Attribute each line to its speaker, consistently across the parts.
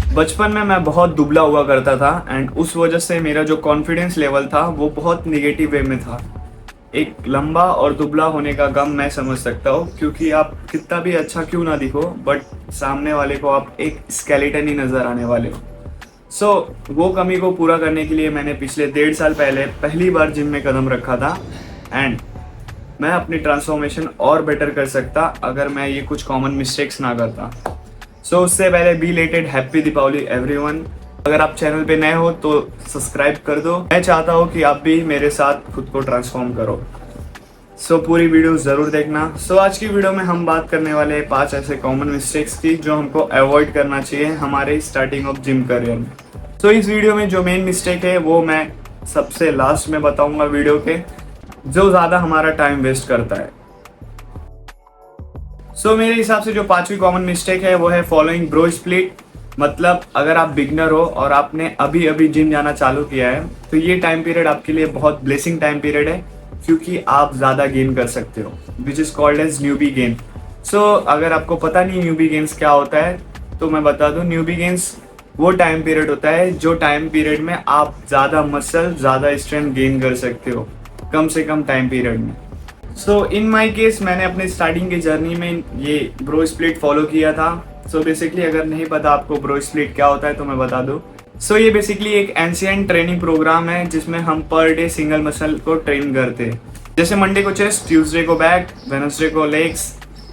Speaker 1: बचपन में मैं बहुत दुबला हुआ करता था एंड उस वजह से मेरा जो कॉन्फिडेंस लेवल था वो बहुत निगेटिव वे में था। एक लंबा और दुबला होने का गम मैं समझ सकता हूँ, क्योंकि आप कितना भी अच्छा क्यों ना दिखो बट सामने वाले को आप एक स्केलेटन ही नज़र आने वाले हो। सो वो कमी को पूरा करने के लिए मैंने पिछले 1.5 साल पहले पहली बार जिम में कदम रखा था एंड मैं अपनी ट्रांसफॉर्मेशन और बेटर कर सकता अगर मैं ये कुछ कॉमन मिस्टेक्स ना करता। सो उससे पहले बी लेटेड हैप्पी दीपावली एवरीवन। अगर आप चैनल पे नए हो तो सब्सक्राइब कर दो। मैं चाहता हूँ कि आप भी मेरे साथ खुद को ट्रांसफॉर्म करो। सो पूरी वीडियो ज़रूर देखना। आज की वीडियो में हम बात करने वाले हैं 5 ऐसे कॉमन मिस्टेक्स की जो हमको अवॉइड करना चाहिए हमारे स्टार्टिंग ऑफ जिम करियर में। इस वीडियो में जो मेन मिस्टेक है वो मैं सबसे लास्ट में बताऊंगा वीडियो के, जो ज़्यादा हमारा टाइम वेस्ट करता है। मेरे हिसाब से जो 5वीं कॉमन मिस्टेक है वो है फॉलोइंग ब्रो स्प्लिट। मतलब अगर आप बिगनर हो और आपने अभी अभी जिम जाना चालू किया है तो ये टाइम पीरियड आपके लिए बहुत ब्लेसिंग टाइम पीरियड है, क्योंकि आप ज़्यादा गेन कर सकते हो, which is called as newbie gain. अगर आपको पता नहीं न्यूबी गेन्स क्या होता है तो मैं बता दूं, न्यूबी गेन्स वो टाइम पीरियड होता है जो टाइम पीरियड में आप ज़्यादा मसल ज़्यादा स्ट्रेंथ गेन कर सकते हो कम से कम टाइम पीरियड में। इन माई केस मैंने अपने स्टार्टिंग की जर्नी में ये ब्रो स्प्लिट फॉलो किया था। बेसिकली अगर नहीं पता आपको ब्रो स्प्लिट क्या होता है तो मैं बता दूं। ये बेसिकली एक एंशिएंट ट्रेनिंग प्रोग्राम है जिसमें हम पर डे सिंगल मसल को ट्रेन करते हैं। जैसे मंडे को चेस्ट, ट्यूसडे को बैक, वेडनेसडे को लेग्स,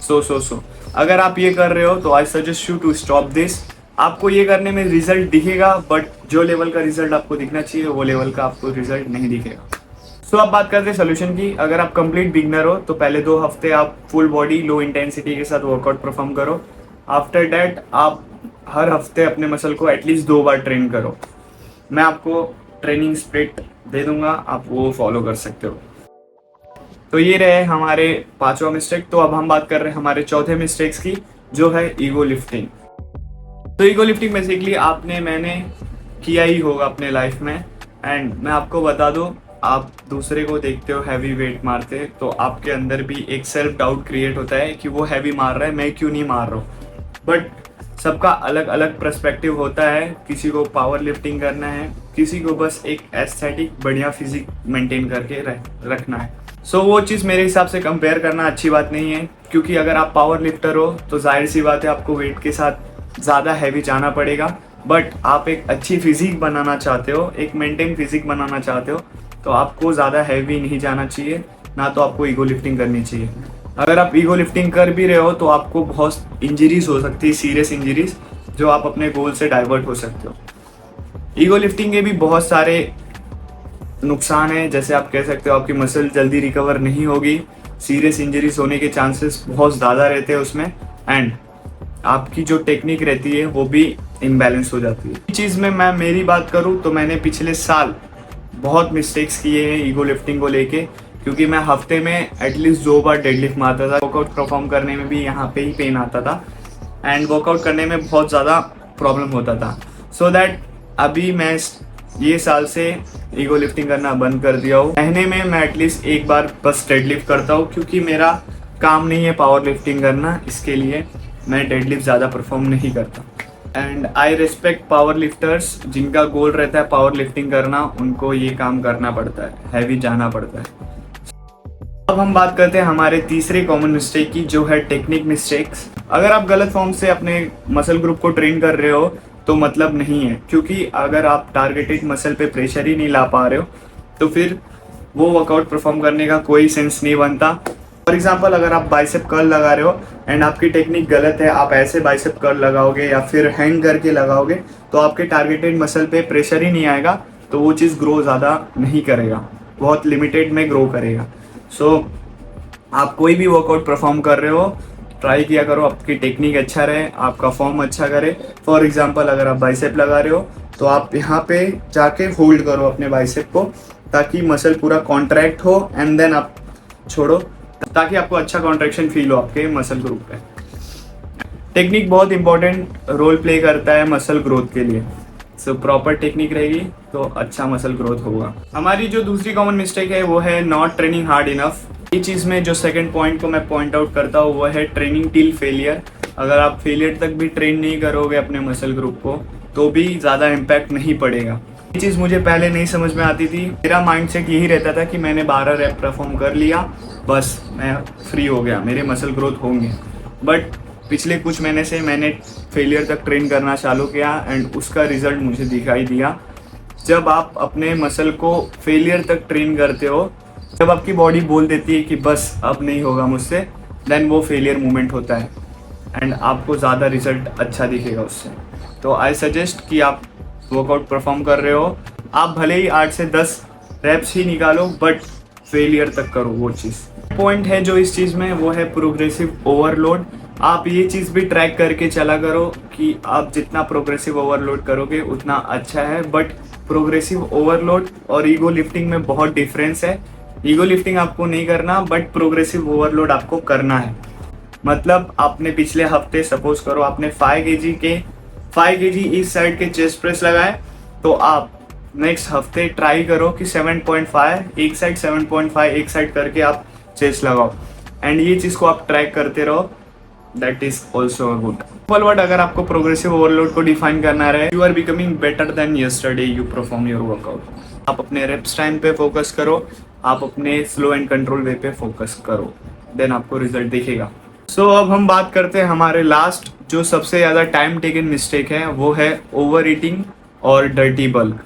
Speaker 1: सो अगर आप ये कर रहे हो तो I suggest you to stop this. आपको ये करने में रिजल्ट दिखेगा बट जो लेवल का रिजल्ट आपको दिखना चाहिए वो लेवल का आपको रिजल्ट नहीं दिखेगा। अब बात करते हैं सोल्यूशन की। अगर आप कंप्लीट बिगनर हो तो पहले 2 हफ्ते आप फुल बॉडी लो इंटेंसिटी के साथ वर्कआउट परफॉर्म करो। आफ्टर डैट आप हर हफ्ते अपने मसल को एटलीस्ट 2 बार ट्रेन करो। मैं आपको ट्रेनिंग स्प्लिट दे दूंगा, आप वो फॉलो कर सकते हो। ये रहे हमारे 5वां मिस्टेक। अब हम बात कर रहे हैं हमारे चौथे मिस्टेक्स की, जो है ego lifting. Ego lifting basically मैंने किया ही होगा अपने लाइफ में एंड मैं आपको बता दूं, आप दूसरे को देखते हो हैवी वेट मारते तो आपके अंदर भी एक सेल्फ डाउट क्रिएट होता है कि वो हैवी मार रहा है, मैं क्यों नहीं मार रहा हूँ। बट सबका अलग अलग पर्सपेक्टिव होता है। किसी को पावर लिफ्टिंग करना है, किसी को बस एक एस्थेटिक बढ़िया फिजिक मेंटेन करके रखना है। वो चीज़ मेरे हिसाब से कंपेयर करना अच्छी बात नहीं है, क्योंकि अगर आप पावर लिफ्टर हो तो जाहिर सी बात है आपको वेट के साथ ज़्यादा हैवी जाना पड़ेगा। बट आप एक अच्छी फिजिक बनाना चाहते हो, एक मेंटेन फिजिक बनाना चाहते हो तो आपको ज़्यादा हैवी नहीं जाना चाहिए, ना तो आपको ईगो लिफ्टिंग करनी चाहिए। अगर आप ईगो लिफ्टिंग कर भी रहे हो तो आपको बहुत इंजरीज हो सकती है, सीरियस इंजरीज, जो आप अपने गोल से डाइवर्ट हो सकते हो। ईगो लिफ्टिंग के भी बहुत सारे नुकसान है। जैसे आप कह सकते हो आपकी मसल जल्दी रिकवर नहीं होगी, सीरियस इंजरीज होने के चांसेस बहुत ज़्यादा रहते हैं उसमें, एंड आपकी जो टेक्निक रहती है वो भी इम्बैलेंस हो जाती है। इस चीज़ में मैं मेरी बात करूँ तो मैंने पिछले साल बहुत मिस्टेक्स किए हैं ईगो लिफ्टिंग को लेके, क्योंकि मैं हफ्ते में एटलीस्ट 2 बार डेडलिफ्ट मारता था। वर्कआउट परफॉर्म करने में भी यहाँ पे ही पेन आता था एंड वर्कआउट करने में बहुत ज़्यादा प्रॉब्लम होता था। दैट अभी मैं ये साल से ईगो लिफ्टिंग करना बंद कर दिया हूँ। महीने में मैं एटलीस्ट 1 बार बस डेडलिफ्ट करता हूँ, क्योंकि मेरा काम नहीं है पावर लिफ्टिंग करना, इसके लिए मैं डेडलिफ्ट ज़्यादा परफॉर्म नहीं करता। And I respect power lifters जिनका गोल रहता है पावर लिफ्टिंग करना, उनको ये काम करना पड़ता है, हैवी जाना पड़ता है। अब हम बात करते हैं हमारे तीसरे कॉमन मिस्टेक की, जो है टेक्निक मिस्टेक्स। अगर आप गलत फॉर्म से अपने मसल ग्रुप को ट्रेन कर रहे हो तो मतलब नहीं है, क्योंकि अगर आप टारगेटेड मसल पे प्रेशर ही नहीं ला पा रहे हो तो फिर वो वर्कआउट परफॉर्म करने का कोई सेंस नहीं बनता। फॉर एग्जाम्पल, अगर आप बाइसेप कर्ल लगा रहे हो एंड आपकी टेक्निक गलत है, आप ऐसे बाइसेप कर्ल लगाओगे या फिर हैंग करके लगाओगे तो आपके टारगेटेड मसल पे प्रेशर ही नहीं आएगा, तो वो चीज़ ग्रो ज़्यादा नहीं करेगा, बहुत लिमिटेड में ग्रो करेगा। आप कोई भी वर्कआउट परफॉर्म कर रहे हो, ट्राई किया करो आपकी टेक्निक अच्छा रहे, आपका फॉर्म अच्छा करे। फॉर एग्जाम्पल, अगर आप बाइसेप लगा रहे हो तो आप यहाँ पे जाके होल्ड करो अपने बाइसेप को, ताकि मसल पूरा कॉन्ट्रैक्ट हो एंड देन आप छोड़ो, ताकि आपको अच्छा कॉन्ट्रैक्शन फील हो आपके मसल ग्रुप पे। टेक्निक बहुत इंपॉर्टेंट रोल प्ले करता है मसल ग्रोथ के लिए। प्रॉपर टेक्निक रहेगी तो अच्छा मसल ग्रोथ होगा। हमारी जो दूसरी कॉमन मिस्टेक है वो है नॉट ट्रेनिंग हार्ड इनफ। ये चीज़ में जो सेकंड पॉइंट को मैं पॉइंट आउट करता हूँ वो है ट्रेनिंग टिल फेलियर। अगर आप फेलियर तक भी ट्रेन नहीं करोगे अपने मसल ग्रुप को तो भी ज़्यादा इम्पैक्ट नहीं पड़ेगा। ये चीज़ मुझे पहले नहीं समझ में आती थी। मेरा माइंडसेट यही रहता था कि मैंने 12 रैप परफॉर्म कर लिया, बस मैं फ्री हो गया, मेरे मसल ग्रोथ होंगे। बट पिछले कुछ महीने से मैंने फेलियर तक ट्रेन करना चालू किया एंड उसका रिजल्ट मुझे दिखाई दिया। जब आप अपने मसल को फेलियर तक ट्रेन करते हो, जब आपकी बॉडी बोल देती है कि बस अब नहीं होगा मुझसे, देन वो फेलियर मूवमेंट होता है एंड आपको ज़्यादा रिजल्ट अच्छा दिखेगा उससे। तो आई सजेस्ट कि आप वर्कआउट परफॉर्म कर रहे हो, आप भले ही 8 से 10 रेप्स ही निकालो, बट फेलियर तक करो वो चीज़। पॉइंट है जो इस चीज़ में, वो है प्रोग्रेसिव ओवरलोड। आप ये चीज़ भी ट्रैक करके चला करो कि आप जितना प्रोग्रेसिव ओवरलोड करोगे उतना अच्छा है। बट प्रोग्रेसिव ओवरलोड और ईगो लिफ्टिंग में बहुत डिफरेंस है। ईगो लिफ्टिंग आपको नहीं करना, बट प्रोग्रेसिव ओवरलोड आपको करना है। मतलब आपने पिछले हफ्ते सपोज करो आपने 5 kg इस साइड के चेस्ट प्रेस लगाए, तो आप नेक्स्ट हफ्ते ट्राई करो कि 7.5 एक साइड, 7.5 एक साइड करके आप चेस्ट लगाओ एंड ये चीज़ को आप ट्रैक करते रहो। That is also good. Word अगर आपको प्रोग्रेसिव ओवरलोड को डिफाइन करना रहे, you are becoming better than yesterday you perform your workout. आप अपने रेप्स टाइम पे फोकस करो, आप अपने स्लो एंड कंट्रोल वे पे फोकस करो, देन आपको रिजल्ट दिखेगा। सो अब हम बात करते हैं हमारे लास्ट जो सबसे ज़्यादा टाइम टेकन मिस्टेक है, वो है ओवर ईटिंग और डर्टी बल्क।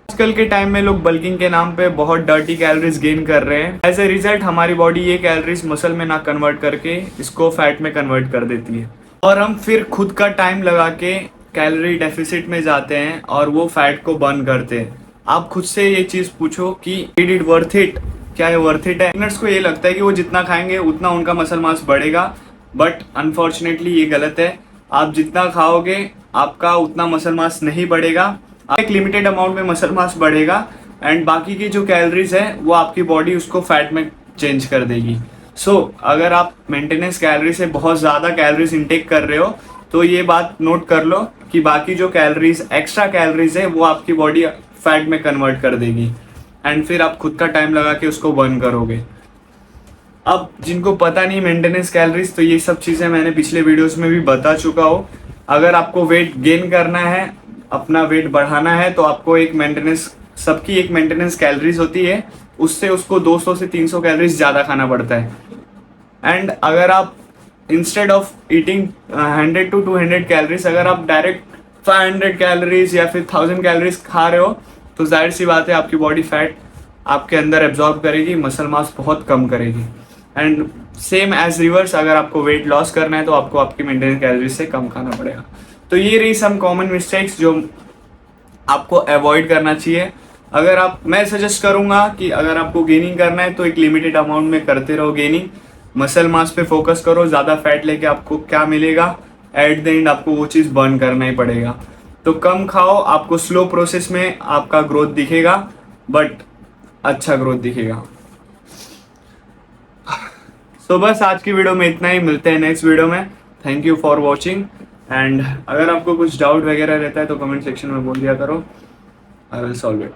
Speaker 1: आजकल के टाइम में लोग बल्किंग के नाम पे बहुत डर्टी कैलोरीज गेन कर रहे हैं। एज ए रिजल्ट हमारी बॉडी ये कैलोरीज मसल में ना कन्वर्ट करके इसको फैट में कन्वर्ट कर देती है और हम फिर खुद का टाइम लगा के कैलोरी डेफिसिट में जाते हैं और वो फैट को बर्न करते हैं। आप खुद से ये चीज पूछो कि इट इट वर्थ इट, क्या ये वर्थ इट है? बिगिनर्स को ये लगता है कि वो जितना खाएंगे उतना उनका मसल मास बढ़ेगा, बट अनफॉर्चुनेटली ये गलत है। आप जितना खाओगे आपका उतना मसल मास नहीं बढ़ेगा, एक लिमिटेड अमाउंट में मसल मास बढ़ेगा एंड बाकी की जो कैलोरीज है वो आपकी बॉडी उसको फैट में चेंज कर देगी। सो अगर आप मेंटेनेंस कैलोरी से बहुत ज़्यादा कैलोरीज इंटेक कर रहे हो तो ये बात नोट कर लो कि बाकी जो कैलोरीज, एक्स्ट्रा कैलोरीज है, वो आपकी बॉडी फैट में कन्वर्ट कर देगी एंड फिर आप खुद का टाइम लगा के उसको बर्न करोगे। अब जिनको पता नहीं मेंटेनेंस कैलोरीज, तो ये सब चीज़ें मैंने पिछले वीडियोस में भी बता चुका हूँ। अगर आपको वेट गेन करना है, अपना वेट बढ़ाना है, तो आपको एक मेंटेनेंस, सबकी एक मेंटेनेंस कैलोरीज होती है, उससे उसको 200 से 300 कैलोरीज ज़्यादा खाना पड़ता है। एंड अगर आप instead of eating 100 to 200 calories, अगर आप डायरेक्ट 500 कैलोरीज या फिर 1000 कैलोरीज खा रहे हो, तो जाहिर सी बात है आपकी बॉडी फैट आपके अंदर एब्जॉर्ब करेगी, मसल मास बहुत कम करेगी। एंड सेम एज रिवर्स, अगर आपको वेट लॉस करना है तो आपको आपकी मेंटेनेंस कैलोरीज से कम खाना पड़ेगा। तो ये रही सम कॉमन मिस्टेक्स जो आपको अवॉइड करना चाहिए। अगर आप, मैं सजेस्ट करूंगा कि अगर आपको गेनिंग करना है तो एक लिमिटेड अमाउंट में करते रहो गेनिंग, मसल मास पे फोकस करो। ज़्यादा फैट लेके आपको क्या मिलेगा? एट द एंड आपको वो चीज़ बर्न करना ही पड़ेगा। तो कम खाओ, आपको स्लो प्रोसेस में आपका ग्रोथ दिखेगा, बट अच्छा ग्रोथ दिखेगा। तो बस आज की वीडियो में इतना ही, मिलते हैं नेक्स्ट वीडियो में। Thank you for watching and अगर आपको कुछ डाउट वगैरह रहता है तो कमेंट सेक्शन में बोल दिया करो, आई विल सॉल्व इट।